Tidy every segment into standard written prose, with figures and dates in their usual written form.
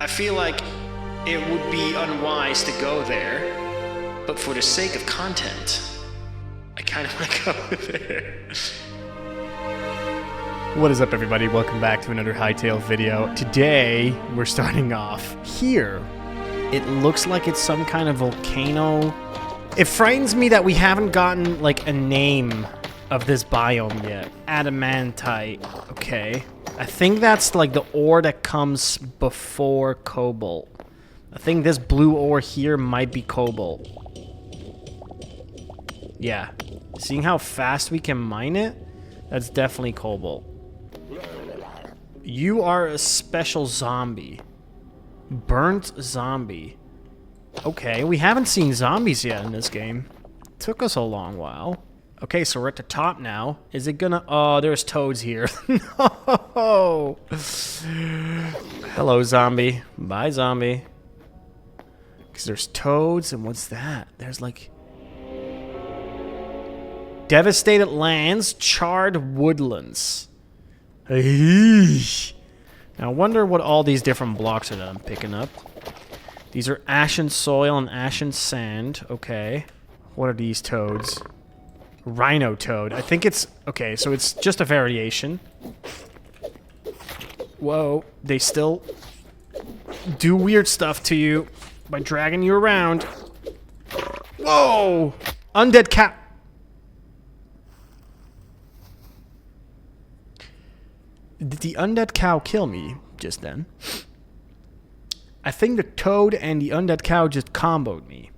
feel like it would be unwise to go there, but for the sake of content, I kind of want to go there. What is up, everybody? Welcome back to another Hytale video. Today, we're starting off here. It looks like it's some kind of volcano. It frightens me that we haven't gotten, like, a name of this biome yet. Adamantite. Okay. I think that's, like, the ore that comes before cobalt. I think this blue ore here might be cobalt. Yeah. Seeing how fast we can mine it, that's definitely cobalt. You are a special zombie. Burnt zombie. Okay, we haven't seen zombies yet in this game. Took us a long while. Okay, so we're at the top now. Is it gonna... Oh, there's toads here. No! Hello, zombie. Bye, zombie. Because there's toads, and what's that? There's like... Devastated lands, charred woodlands. Now, I wonder what all these different blocks are that I'm picking up. These are ashen soil and ashen sand. Okay. What are these toads? Rhino toad. I think it's... Okay, so it's just a variation. Whoa. They still do weird stuff to you by dragging you around. Whoa! Undead cat. Did the undead cow kill me just then? I think the toad and the undead cow just comboed me.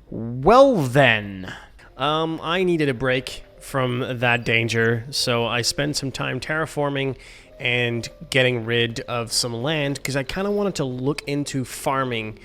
Well then. I needed a break from that danger, so I spent some time terraforming and getting rid of some land, because I kind of wanted to look into farming,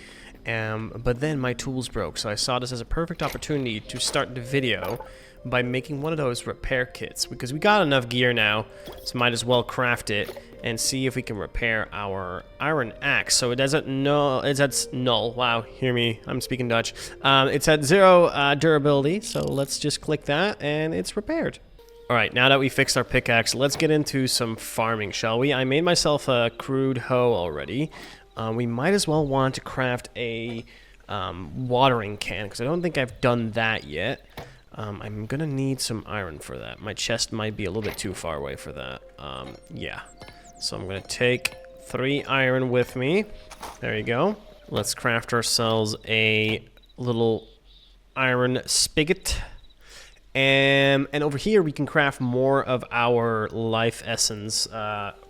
but then my tools broke, so I saw this as a perfect opportunity to start the video by making one of those repair kits, because we got enough gear now, so might as well craft it and see if we can repair our iron axe. So it doesn't null. It's at null. Wow, hear me? I'm speaking Dutch. It's at 0 durability, so let's just click that and it's repaired. All right, now that we fixed our pickaxe, let's get into some farming, shall we? I made myself a crude hoe already. We might as well want to craft a watering can, because I don't think I've done that yet. I'm gonna need some iron for that. My chest might be a little bit too far away for that. Yeah. So I'm gonna take 3 iron with me. There you go. Let's craft ourselves a little iron spigot. And over here we can craft more of our life essence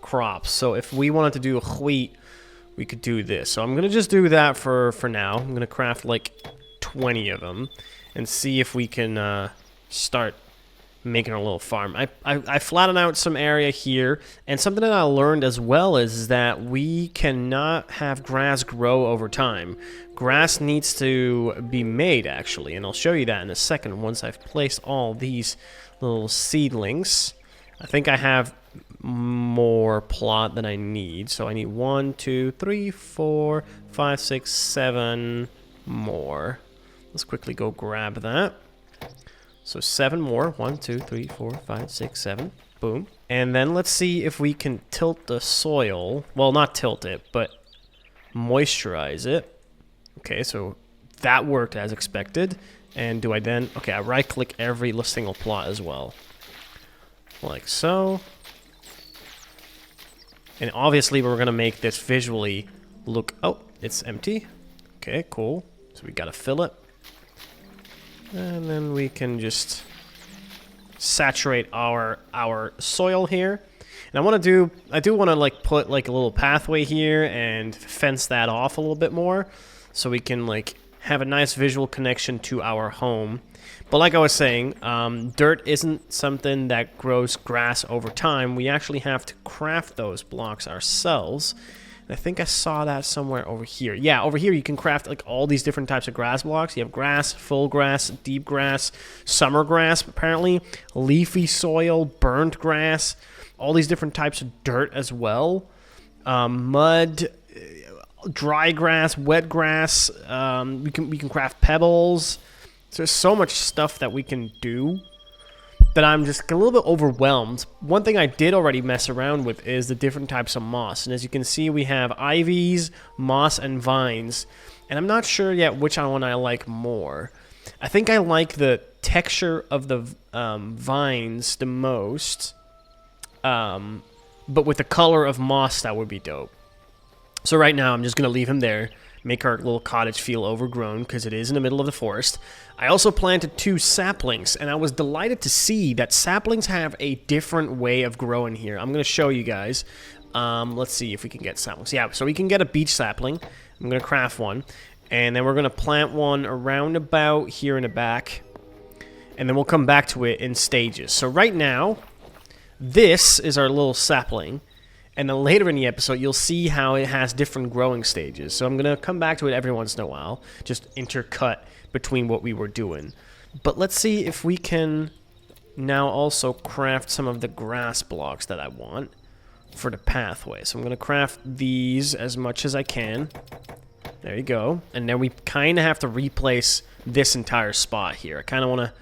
crops. So if we wanted to do a wheat, we could do this. So I'm gonna just do that for now. I'm gonna craft like 20 of them and see if we can start making a little farm. I flattened out some area here, and something that I learned as well is that we cannot have grass grow over time. Grass needs to be made, actually, and I'll show you that in a second once I've placed all these little seedlings. I think I have more plot than I need, so I need 1, 2, 3, 4, 5, 6, 7 more. Let's quickly go grab that. So 7 more. 1, 2, 3, 4, 5, 6, 7. Boom. And then let's see if we can tilt the soil. Well, not tilt it, but moisturize it. Okay, so that worked as expected. And do I then... Okay, I right-click every single plot as well. Like so. And obviously we're going to make this visually look... Oh, it's empty. Okay, cool. So we got to fill it. And then we can just saturate our soil here. And I do want to like put like a little pathway here and fence that off a little bit more, so we can like have a nice visual connection to our home. But like I was saying, dirt isn't something that grows grass over time. We actually have to craft those blocks ourselves. I think I saw that somewhere over here. Yeah, over here you can craft like all these different types of grass blocks. You have grass, full grass, deep grass, summer grass apparently, leafy soil, burnt grass, all these different types of dirt as well. Mud, dry grass, wet grass. We can craft pebbles. So there's so much stuff that we can do. that I'm just a little bit overwhelmed. One thing I did already mess around with is the different types of moss. And as you can see, we have ivies, moss, and vines. And I'm not sure yet which one I like more. I think I like the texture of the vines the most. But with the color of moss, that would be dope. So right now, I'm just going to leave him there. Make our little cottage feel overgrown, because it is in the middle of the forest. I also planted 2 saplings, and I was delighted to see that saplings have a different way of growing here. I'm going to show you guys. Let's see if we can get saplings. Yeah, so we can get a beech sapling. I'm going to craft one. And then we're going to plant one around about here in the back. And then we'll come back to it in stages. So right now, this is our little sapling. And then later in the episode, you'll see how it has different growing stages. So I'm going to come back to it every once in a while, just intercut between what we were doing. But let's see if we can now also craft some of the grass blocks that I want for the pathway. So I'm going to craft these as much as I can. There you go. And then we kind of have to replace this entire spot here. I kind of want to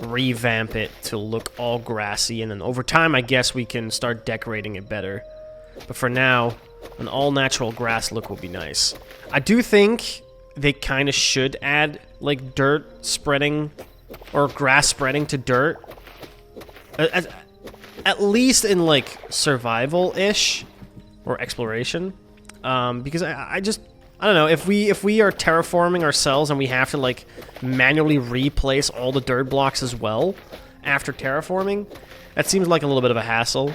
revamp it to look all grassy, and then over time I guess we can start decorating it better. But for now, an all natural grass look would be nice. I do think they kind of should add like dirt spreading or grass spreading to dirt, at least in like survival-ish or exploration, because I don't know, if we are terraforming ourselves and we have to like manually replace all the dirt blocks as well after terraforming, that seems like a little bit of a hassle.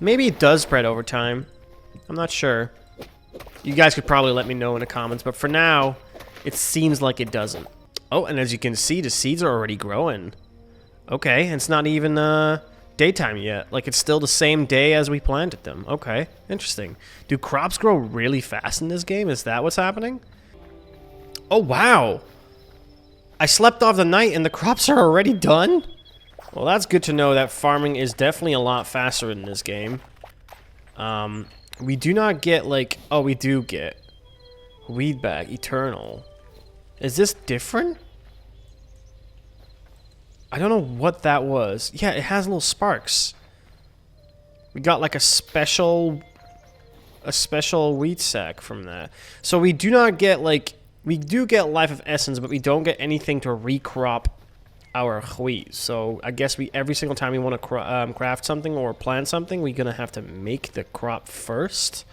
Maybe it does spread over time. I'm not sure. You guys could probably let me know in the comments, but for now, it seems like it doesn't. Oh, and as you can see, the seeds are already growing. Okay, and it's not even daytime yet. Like, it's still the same day as we planted them. Okay, interesting. Do crops grow really fast in this game? Is that what's happening? Oh, wow. I slept off the night and the crops are already done? Well, that's good to know that farming is definitely a lot faster in this game. We do not get, like... Oh, we do get weed bag, eternal. Is this different? I don't know what that was. Yeah, it has little sparks. We got like a special wheat sack from that. So we do not get like, we do get life of essence, but we don't get anything to recrop our wheat. So I guess every single time we want to craft something or plant something, we're gonna have to make the crop first.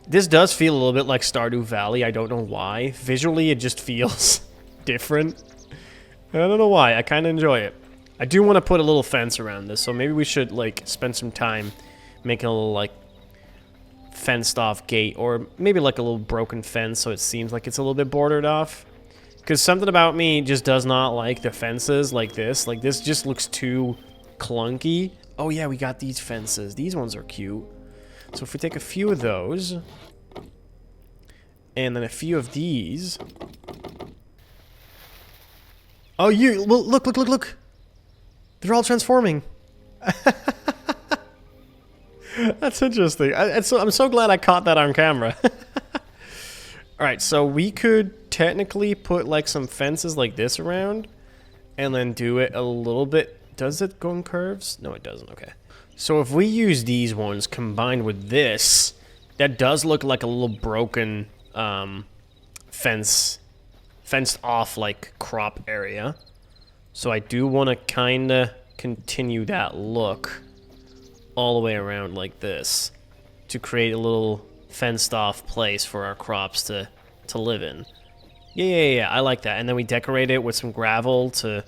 This does feel a little bit like Stardew Valley. I don't know why. Visually, it just feels different. I don't know why. I kind of enjoy it. I do want to put a little fence around this, so maybe we should, like, spend some time making a little, like, fenced-off gate, or maybe, like, a little broken fence so it seems like it's a little bit bordered off. Because something about me just does not like the fences like this. Like, this just looks too clunky. Oh, yeah, we got these fences. These ones are cute. So if we take a few of those, and then a few of these... Oh, well, look. They're all transforming. That's interesting. I'm so glad I caught that on camera. Alright, so we could technically put, like, some fences like this around, and then do it a little bit. Does it go in curves? No, it doesn't. Okay. So if we use these ones combined with this, that does look like a little broken fenced off like crop area. So I do want to kind of continue that look all the way around like this to create a little fenced off place for our crops to live in. Yeah, I like that. And then we decorate it with some gravel to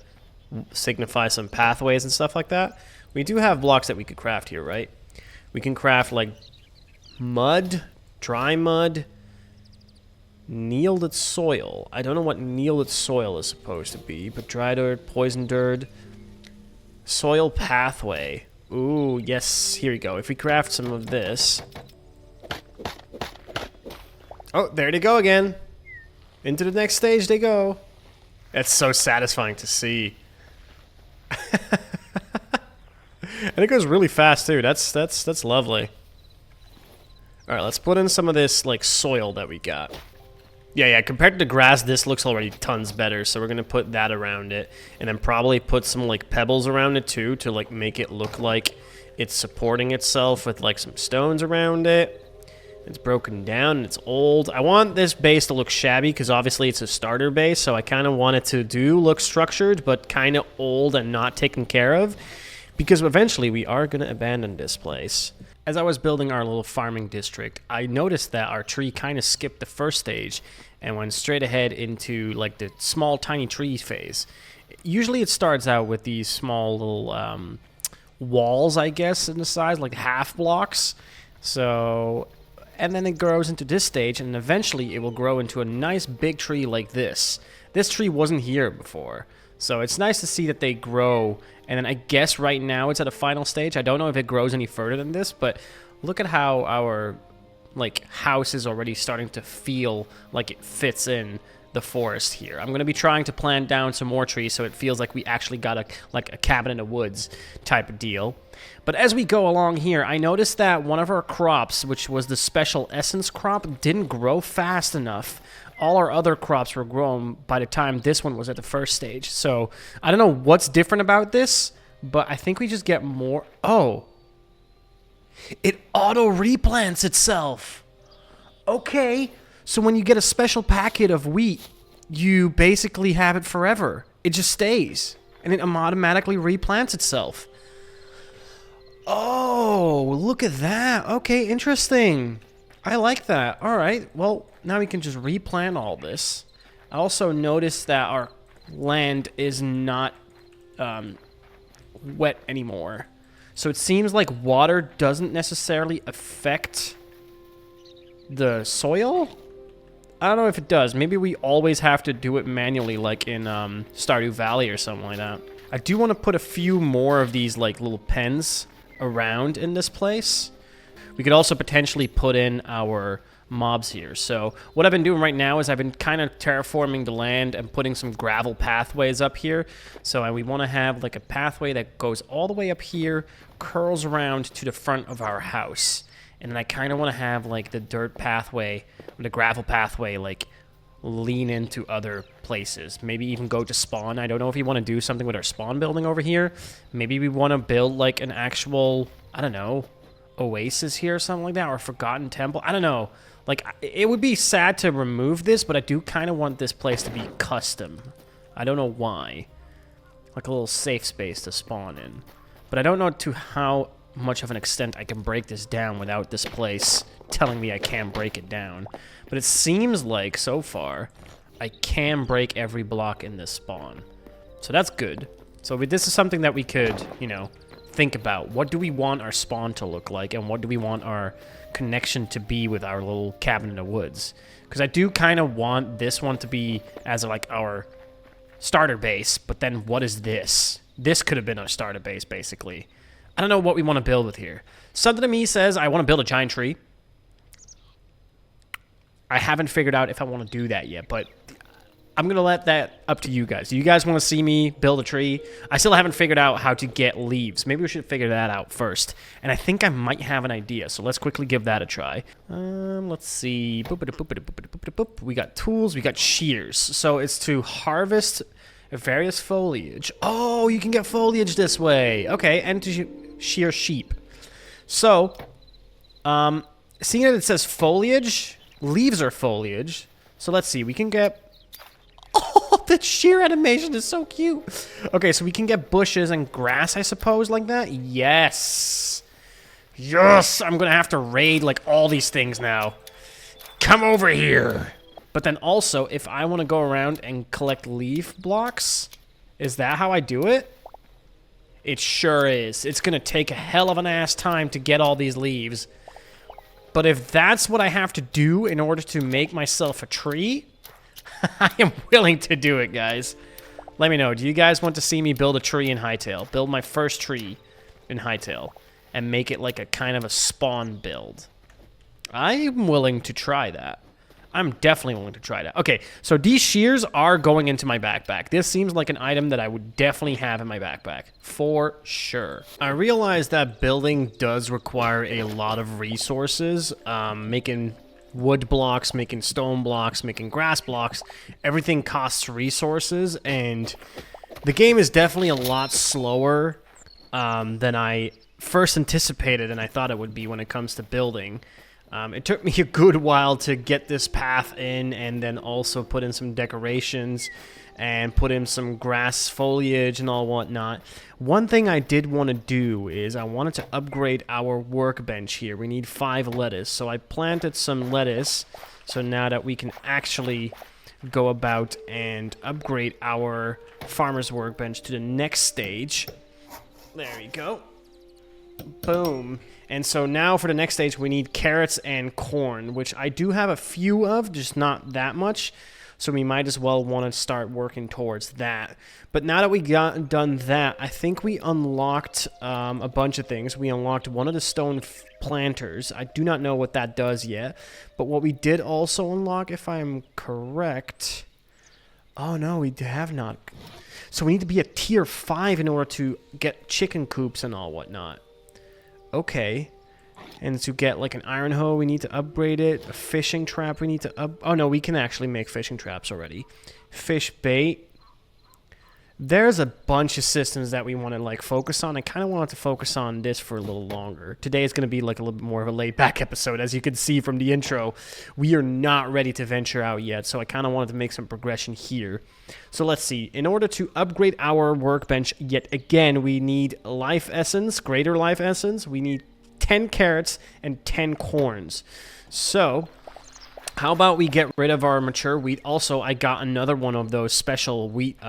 signify some pathways and stuff like that. We do have blocks that we could craft here, right? We can craft like mud, dry mud, Neilded soil. I don't know what neilded soil is supposed to be, but dry dirt, poison dirt, soil pathway. Ooh, yes, here we go. If we craft some of this... Oh, there they go again. Into the next stage they go. That's so satisfying to see. And it goes really fast too. That's lovely. Alright, let's put in some of this like soil that we got. Yeah, compared to the grass, this looks already tons better, so we're gonna put that around it, and then probably put some, like, pebbles around it, too, to, like, make it look like it's supporting itself with, like, some stones around it. It's broken down, and it's old. I want this base to look shabby, because obviously it's a starter base, so I kind of want it to look structured, but kind of old and not taken care of, because eventually we are gonna abandon this place. As I was building our little farming district, I noticed that our tree kind of skipped the first stage and went straight ahead into like the small tiny tree phase. Usually it starts out with these small little walls, I guess, in the size, like half blocks. So, and then it grows into this stage, and eventually it will grow into a nice big tree like this. This tree wasn't here before. So it's nice to see that they grow, and then I guess right now it's at a final stage. I don't know if it grows any further than this, but look at how our like house is already starting to feel like it fits in the forest here. I'm going to be trying to plant down some more trees so it feels like we actually got a cabin in the woods type of deal. But as we go along here, I noticed that one of our crops, which was the special essence crop, didn't grow fast enough. All our other crops were grown by the time this one was at the first stage. So I don't know what's different about this, but I think we just get more. Oh, it auto replants itself. Okay, so when you get a special packet of wheat, you basically have it forever. It just stays, and it automatically replants itself. Oh, look at that. Okay, interesting. I like that. All right, well, now we can just replant all this. I also noticed that our land is not wet anymore. So it seems like water doesn't necessarily affect the soil. I don't know if it does. Maybe we always have to do it manually, like in Stardew Valley or something like that. I do want to put a few more of these like little pens around in this place. We could also potentially put in our mobs here. So what I've been doing right now is I've been kind of terraforming the land and putting some gravel pathways up here. So we want to have like a pathway that goes all the way up here, curls around to the front of our house. And then I kind of want to have like the dirt pathway, the gravel pathway, like lean into other places. Maybe even go to spawn. I don't know if we want to do something with our spawn building over here. Maybe we want to build like an actual, I don't know, oasis here or something like that, or a forgotten temple. I don't know. Like, it would be sad to remove this, but I do kind of want this place to be custom. I don't know why. Like a little safe space to spawn in. But I don't know to how much of an extent I can break this down without this place telling me I can't break it down. But it seems like, so far, I can break every block in this spawn. So that's good. So this is something that we could, you know, think about. What do we want our spawn to look like, and what do we want our connection to be with our little cabin in the woods? Because I do kind of want this one to be as like our starter base, but then what is this? This could have been our starter base, basically. I don't know what we want to build with here. Something to me says I want to build a giant tree. I haven't figured out if I want to do that yet, but I'm going to let that up to you guys. Do you guys want to see me build a tree? I still haven't figured out how to get leaves. Maybe we should figure that out first. And I think I might have an idea, so let's quickly give that a try. Let's see. We got tools. We got shears. So it's to harvest various foliage. Oh, you can get foliage this way. Okay, and to shear sheep. So, seeing that it says foliage, leaves are foliage. So let's see. We can get... Oh, that sheer animation is so cute. Okay, so we can get bushes and grass, I suppose, like that? Yes. Yes, I'm going to have to raid, like, all these things now. Come over here. But then also, if I want to go around and collect leaf blocks, is that how I do it? It sure is. It's going to take a hell of an ass time to get all these leaves. But if that's what I have to do in order to make myself a tree... I am willing to do it, guys. Let me know. Do you guys want to see me build a tree in Hytale? Build my first tree in Hytale and make it like a kind of a spawn build. I am willing to try that. I'm definitely willing to try that. Okay, so these shears are going into my backpack. This seems like an item that I would definitely have in my backpack. For sure. I realize that building does require a lot of resources. Making wood blocks, making stone blocks, making grass blocks. Everything costs resources, and the game is definitely a lot slower than I first anticipated and I thought it would be when it comes to building. It took me a good while to get this path in and then also put in some decorations and put in some grass foliage and all whatnot. One thing I did want to do is I wanted to upgrade our workbench here. We need 5 lettuce, so I planted some lettuce so now that we can actually go about and upgrade our farmer's workbench to the next stage. There we go. Boom. And so now for the next stage we need carrots and corn, which I do have a few of, just not that much. So we might as well want to start working towards that. But now that we got done that, I think we unlocked a bunch of things. We unlocked one of the stone planters. I do not know what that does yet. But what we did also unlock, if I'm correct... Oh no, we have not. So we need to be a tier 5 in order to get chicken coops and all whatnot. Okay. And to get like an iron hoe, we need to upgrade it. A fishing trap, we need to oh no, we can actually make fishing traps already. Fish bait. There's a bunch of systems that we want to like focus on. I kind of wanted to focus on this for a little longer. Today is going to be like a little bit more of a laid back episode. As you can see from the intro, we are not ready to venture out yet. So I kind of wanted to make some progression here. So let's see. In order to upgrade our workbench yet again, we need life essence, greater life essence. We need 10 carrots and 10 corns. So how about we get rid of our mature wheat? Also, I got another one of those special wheat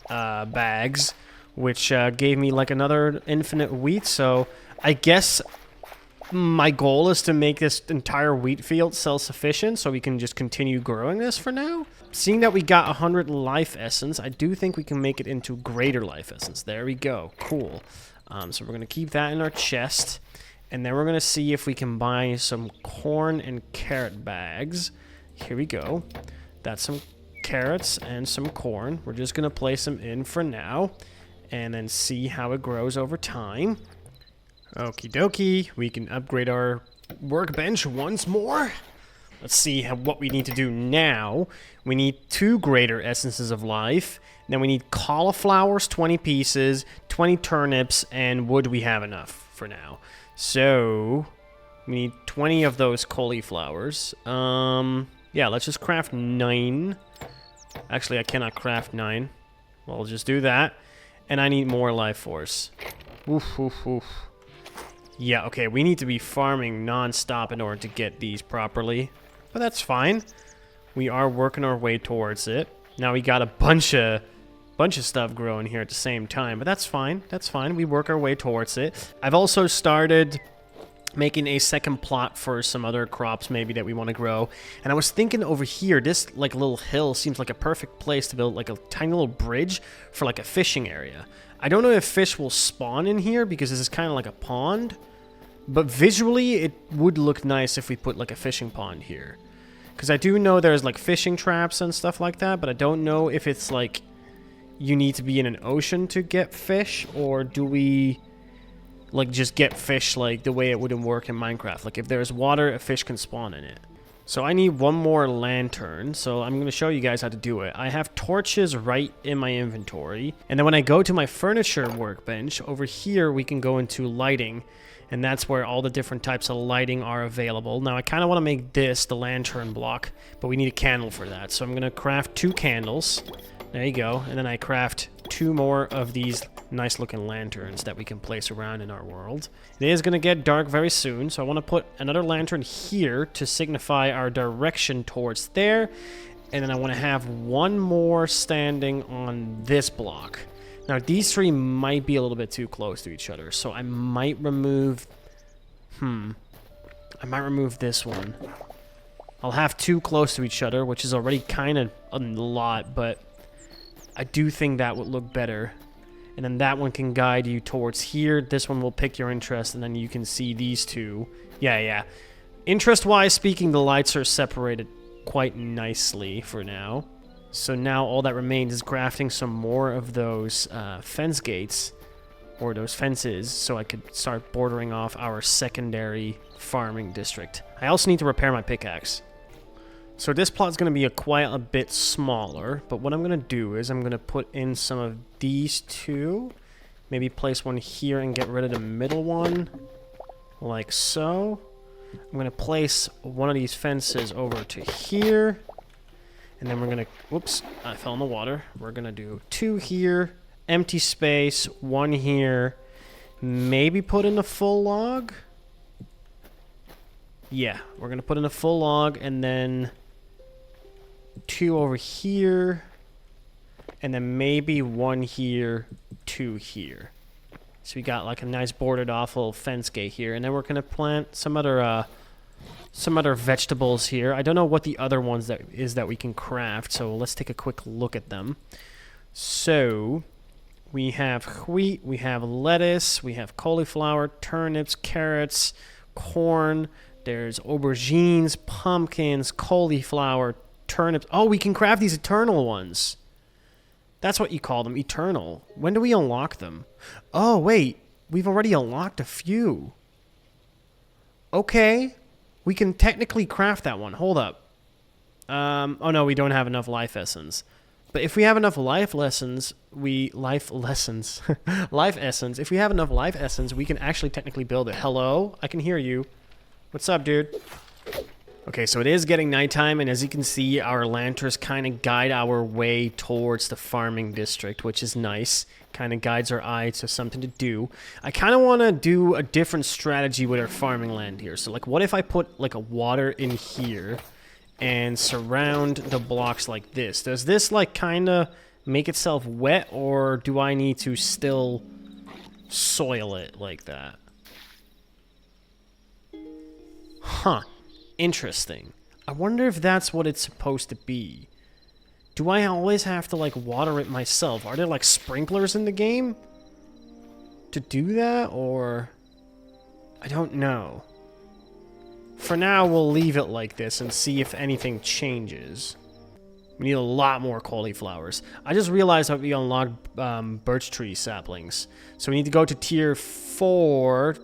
bags, which gave me like another infinite wheat. So I guess my goal is to make this entire wheat field self-sufficient so we can just continue growing this for now. Seeing that we got 100 life essence, I do think we can make it into greater life essence. There we go. Cool. So we're going to keep that in our chest. And then we're going to see if we can buy some corn and carrot bags. Here we go. That's some carrots and some corn. We're just going to place them in for now. And then see how it grows over time. Okie dokie. We can upgrade our workbench once more. Let's see what we need to do now. We need 2 greater essences of life. Then we need cauliflowers, 20 pieces, 20 turnips, and wood we have enough for now. So, we need 20 of those cauliflowers. Yeah, let's just craft 9. Actually, I cannot craft 9. Well, I'll just do that. And I need more life force. Oof, oof, oof. Yeah, okay, we need to be farming non-stop in order to get these properly. But that's fine. We are working our way towards it. Now we got a bunch of stuff growing here at the same time, but that's fine. That's fine. We work our way towards it. I've also started making a second plot for some other crops maybe that we want to grow. And I was thinking over here, this like little hill seems like a perfect place to build like a tiny little bridge for like a fishing area. I don't know if fish will spawn in here because this is kind of like a pond, but visually it would look nice if we put like a fishing pond here. Because I do know there's like fishing traps and stuff like that, but I don't know if it's like you need to be in an ocean to get fish, or do we like just get fish like the way it wouldn't work in Minecraft? Like if there's water, a fish can spawn in it. So I need one more lantern, so I'm going to show you guys how to do it. I have torches right in my inventory, and then when I go to my furniture workbench, over here we can go into lighting, and that's where all the different types of lighting are available. Now I kind of want to make this the lantern block, but we need a candle for that. So I'm going to craft 2 candles. There you go. And then I craft 2 more of these nice looking lanterns that we can place around in our world. It is going to get dark very soon, so I want to put another lantern here to signify our direction towards there. And then I want to have 1 more standing on this block. Now these 3 might be a little bit too close to each other, so I might remove... I might remove this one. I'll have 2 close to each other, which is already kind of a lot, but I do think that would look better. And then that one can guide you towards here. This one will pick your interest, and then you can see these 2. Yeah. Interest-wise speaking, the lights are separated quite nicely for now. So now all that remains is crafting some more of those fence gates. or those fences, so I could start bordering off our secondary farming district. I also need to repair my pickaxe. So this plot's going to be quite a bit smaller, but what I'm going to do is I'm going to put in some of these two, maybe place one here and get rid of the middle one, like so. I'm going to place one of these fences over to here, and then we're going to, whoops, I fell in the water. We're going to do 2 here, empty space, 1 here, maybe put in a full log. Yeah, we're going to put in a full log, and then 2 over here, and then maybe 1 here, 2 here. So we got like a nice bordered off little fence gate here, and then we're gonna plant some other vegetables here. I don't know what the other ones that we can craft, so let's take a quick look at them. So we have wheat, we have lettuce, we have cauliflower, turnips, carrots, corn. There's aubergines, pumpkins, cauliflower, turnips. Oh, we can craft these eternal ones. That's what you call them, eternal. When do we unlock them? Oh, wait. We've already unlocked a few. Okay. We can technically craft that one. Hold up. Oh, no, we don't have enough life essence. But if we have enough life essence, if we have enough life essence, we can actually technically build it. Hello? I can hear you. What's up, dude? Okay, so it is getting nighttime, and as you can see, our lanterns kind of guide our way towards the farming district, which is nice. Kind of guides our eye to something to do. I kind of want to do a different strategy with our farming land here. So, like, what if I put, like, a water in here and surround the blocks like this? Does this, like, kind of make itself wet, or do I need to still soil it like that? Huh. Interesting. I wonder if that's what it's supposed to be. Do I always have to, like, water it myself? Are there, like, sprinklers in the game to do that, or... I don't know. For now, we'll leave it like this and see if anything changes. We need a lot more cauliflowers. I just realized that we unlocked birch tree saplings. So we need to go to tier 4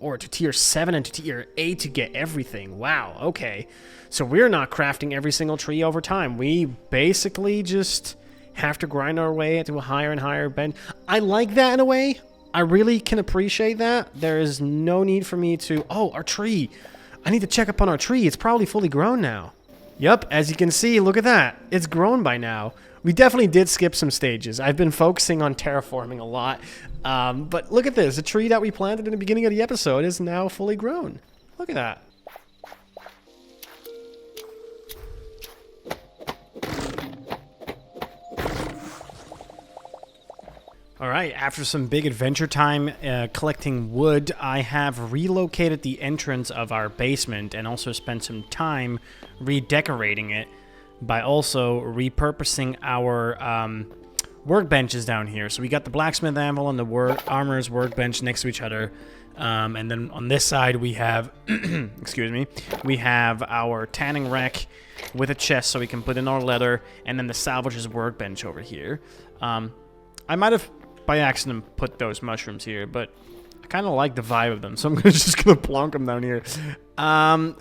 or to tier 7 and to tier 8 to get everything. Wow, okay. So we're not crafting every single tree over time. We basically just have to grind our way to a higher and higher bench. I like that in a way. I really can appreciate that. There is no need for me to... Oh, our tree. I need to check up on our tree. It's probably fully grown now. Yep, as you can see, look at that. It's grown by now. We definitely did skip some stages. I've been focusing on terraforming a lot. But look at this. The tree that we planted in the beginning of the episode is now fully grown. Look at that. All right, after some big adventure time collecting wood, I have relocated the entrance of our basement and also spent some time redecorating it by also repurposing our workbenches down here. So we got the blacksmith anvil and the armorer's workbench next to each other. And then on this side we have, excuse me, we have our tanning rack with a chest so we can put in our leather, and then the salvager's workbench over here. I might have by accident put those mushrooms here, but I kind of like the vibe of them, so I'm just gonna plonk them down here.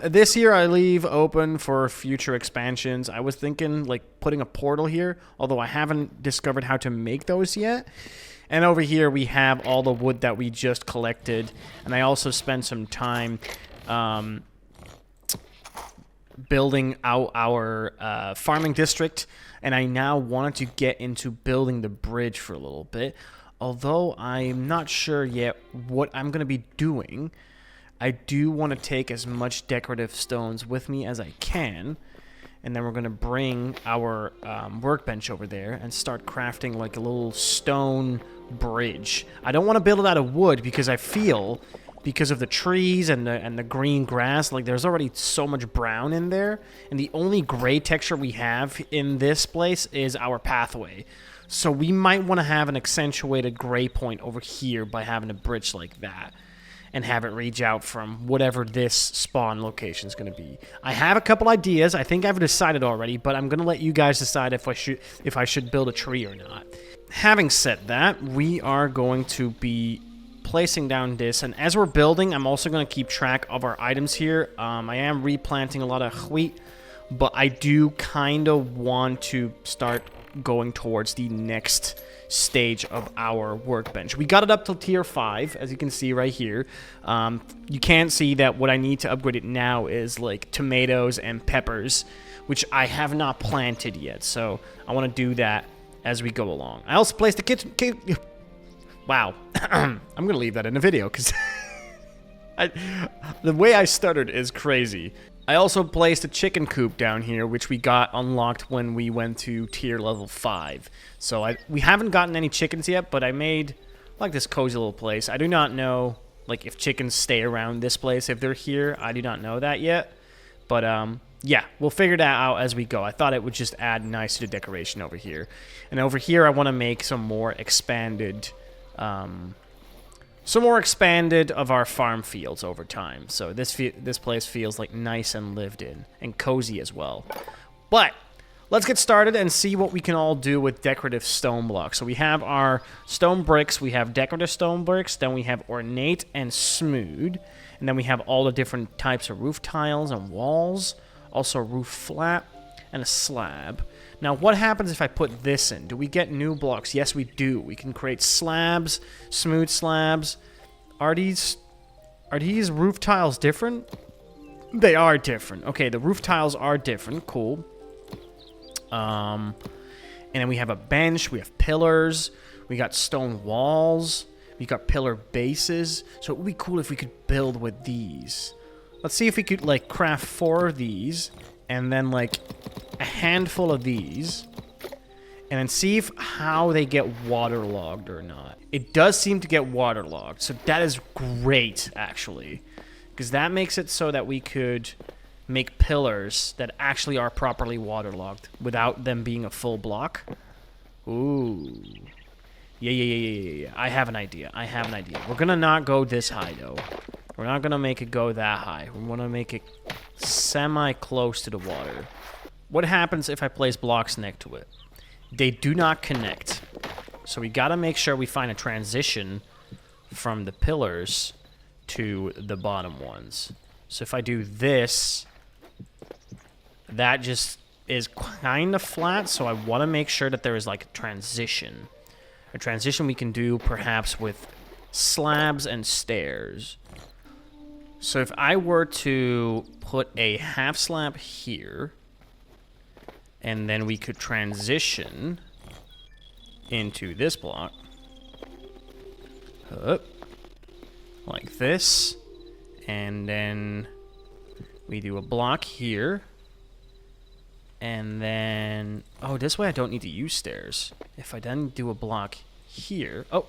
This here I leave open for future expansions. I was thinking like putting a portal here, although I haven't discovered how to make those yet. And over here we have all the wood that we just collected, and I also spent some time building out our farming district, and I now wanted to get into building the bridge for a little bit. Although I'm not sure yet what I'm going to be doing, I do want to take as much decorative stones with me as I can, and then we're going to bring our workbench over there and start crafting like a little stone bridge. I don't want to build it out of wood because I feel, because of the trees and the green grass, like there's already so much brown in there, and the only gray texture we have in this place is our pathway. So we might want to have an accentuated gray point over here by having a bridge like that, and have it reach out from whatever this spawn location is going to be. I have a couple ideas. I think I've decided already, but I'm going to let you guys decide if I should build a tree or not. having said that, we are going to be placing down this, and as we're building, I'm also going to keep track of our items here. I am replanting a lot of wheat, but I do kind of want to start going towards the next stage of our workbench. We got it up to tier 5, as you can see right here. You can see that what I need to upgrade it now is like tomatoes and peppers, which I have not planted yet, so I want to do that as we go along. I also placed the kitchen... Wow. I'm going to leave that in the video, because the way I stuttered is crazy. I also placed a chicken coop down here, which we got unlocked when we went to tier level 5. So we haven't gotten any chickens yet, but I made like this cozy little place. I do not know like if chickens stay around this place if they're here. I do not know that yet. But yeah, we'll figure that out as we go. I thought it would just add nice to the decoration over here. And over here I want to make some more expanded of our farm fields over time. So this place feels like nice and lived in and cozy as well. But let's get started and see what we can all do with decorative stone blocks. So we have our stone bricks, we have decorative stone bricks, then we have ornate and smooth, and then we have all the different types of roof tiles and walls, also a roof flat and a slab. Now, what happens if I put this in? Do we get new blocks? Yes, we do. We can create slabs, smooth slabs. Are these roof tiles different? They are different. Okay, the roof tiles are different. Cool. And then we have a bench. We have pillars. We got stone walls. We got pillar bases. So it would be cool if we could build with these. Let's see if we could, like, craft 4 of these. And then, like, a handful of these. And then see how they get waterlogged or not. It does seem to get waterlogged. So that is great, actually. Because that makes it so that we could make pillars that actually are properly waterlogged without them being a full block. Ooh. Yeah. I have an idea. We're going to not go this high, though. We're not going to make it go that high. We want to make it semi-close to the water. What happens if I place blocks next to it? They do not connect. So we got to make sure we find a transition from the pillars to the bottom ones. So if I do this, that just is kind of flat, so I want to make sure that there is like a transition. A transition we can do perhaps with slabs and stairs. So if I were to put a half slab here, and then we could transition into this block, like this, and then we do a block here, and then, oh, this way I don't need to use stairs. If I then do a block here, oh,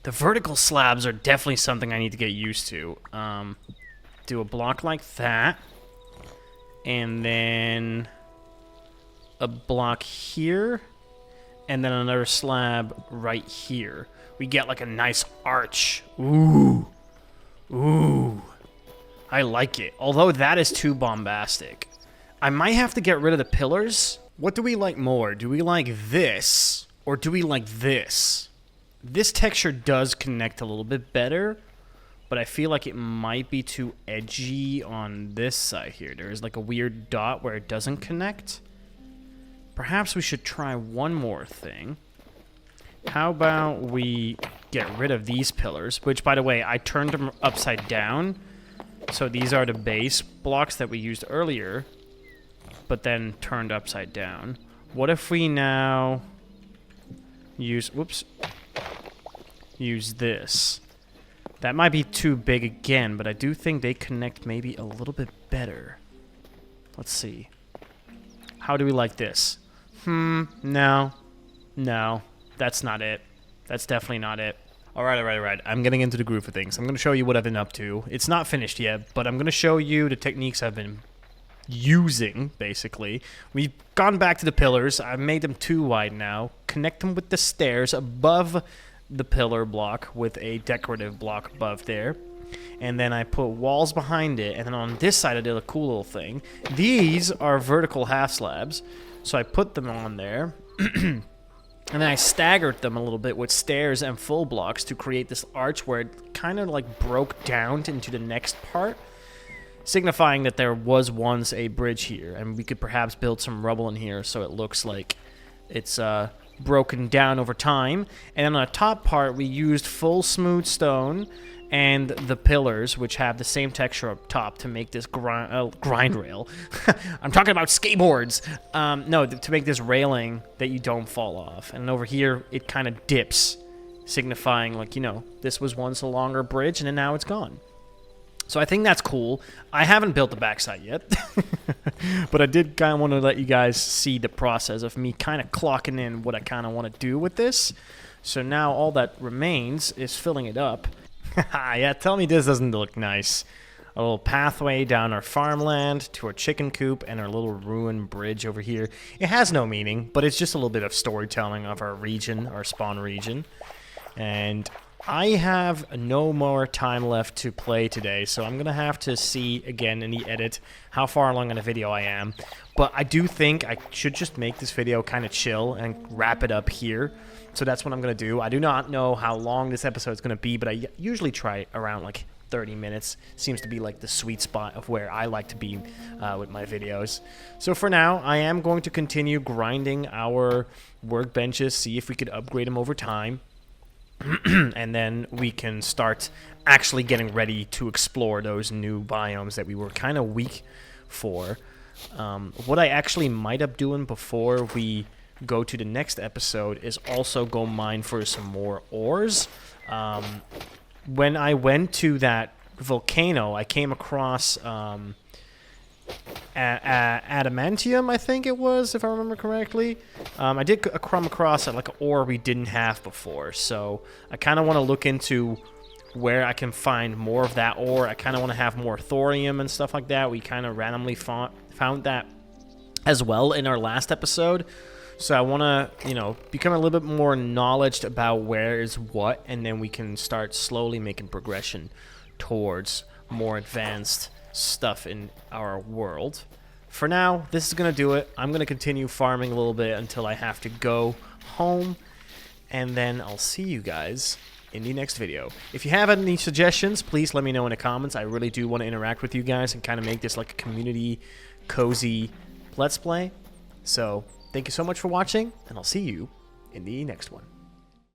the vertical slabs are definitely something I need to get used to. Do a block like that, and then a block here, and then another slab right here. We get like a nice arch. Ooh. I like it. Although that is too bombastic. I might have to get rid of the pillars. What do we like more? Do we like this, or do we like this? This texture does connect a little bit better, but I feel like it might be too edgy on this side here. There's like a weird dot where it doesn't connect. Perhaps we should try one more thing. How about we get rid of these pillars, which, by the way, I turned them upside down. So these are the base blocks that we used earlier, but then turned upside down. What if we now use, use this? That might be too big again, but I do think they connect maybe a little bit better. Let's see. How do we like this? No, that's not it. That's definitely not it. All right. I'm getting into the groove of things. I'm going to show you what I've been up to. It's not finished yet, but I'm going to show you the techniques I've been using, basically. We've gone back to the pillars. I've made them too wide now. Connect them with the stairs above the pillar block with a decorative block above there. And then I put walls behind it. And then on this side, I did a cool little thing. These are vertical half slabs. So I put them on there. And then I staggered them a little bit with stairs and full blocks to create this arch where it kind of like broke down into the next part, signifying that there was once a bridge here, and we could perhaps build some rubble in here so it looks like it's broken down over time. And then on the top part, we used full smooth stone and the pillars, which have the same texture up top, to make this grind rail. I'm talking about skateboards. No, to make this railing that you don't fall off. And over here, it kind of dips, signifying, like, you know, this was once a longer bridge, and then now it's gone. So I think that's cool. I haven't built the backside yet, but I did kind of want to let you guys see the process of me kind of clocking in what I kind of want to do with this. So now all that remains is filling it up. Yeah, tell me this doesn't look nice. A little pathway down our farmland to our chicken coop and our little ruined bridge over here. It has no meaning, but it's just a little bit of storytelling of our region, our spawn region. And I have no more time left to play today, so I'm going to have to see again in the edit how far along in the video I am. But I do think I should just make this video kind of chill and wrap it up here. So that's what I'm going to do. I do not know how long this episode is going to be, but I usually try around like 30 minutes. Seems to be like the sweet spot of where I like to be with my videos. So for now, I am going to continue grinding our workbenches, see if we could upgrade them over time. And then we can start actually getting ready to explore those new biomes that we were kind of weak for. What I actually might up doing before we go to the next episode is also go mine for some more ores. When I went to that volcano, I came across adamantium, I think it was, if I remember correctly. I did come across like an ore we didn't have before, so I kind of want to look into where I can find more of that ore. I kind of want to have more thorium and stuff like that. We kind of randomly found that as well in our last episode. So I want to, you know, become a little bit more knowledgeable about where is what, and then we can start slowly making progression towards more advanced stuff in our world. For now, this is going to do it. I'm going to continue farming a little bit until I have to go home, and then I'll see you guys in the next video. If you have any suggestions, please let me know in the comments. I really do want to interact with you guys and kind of make this like a community, cozy Let's Play. So thank you so much for watching, and I'll see you in the next one.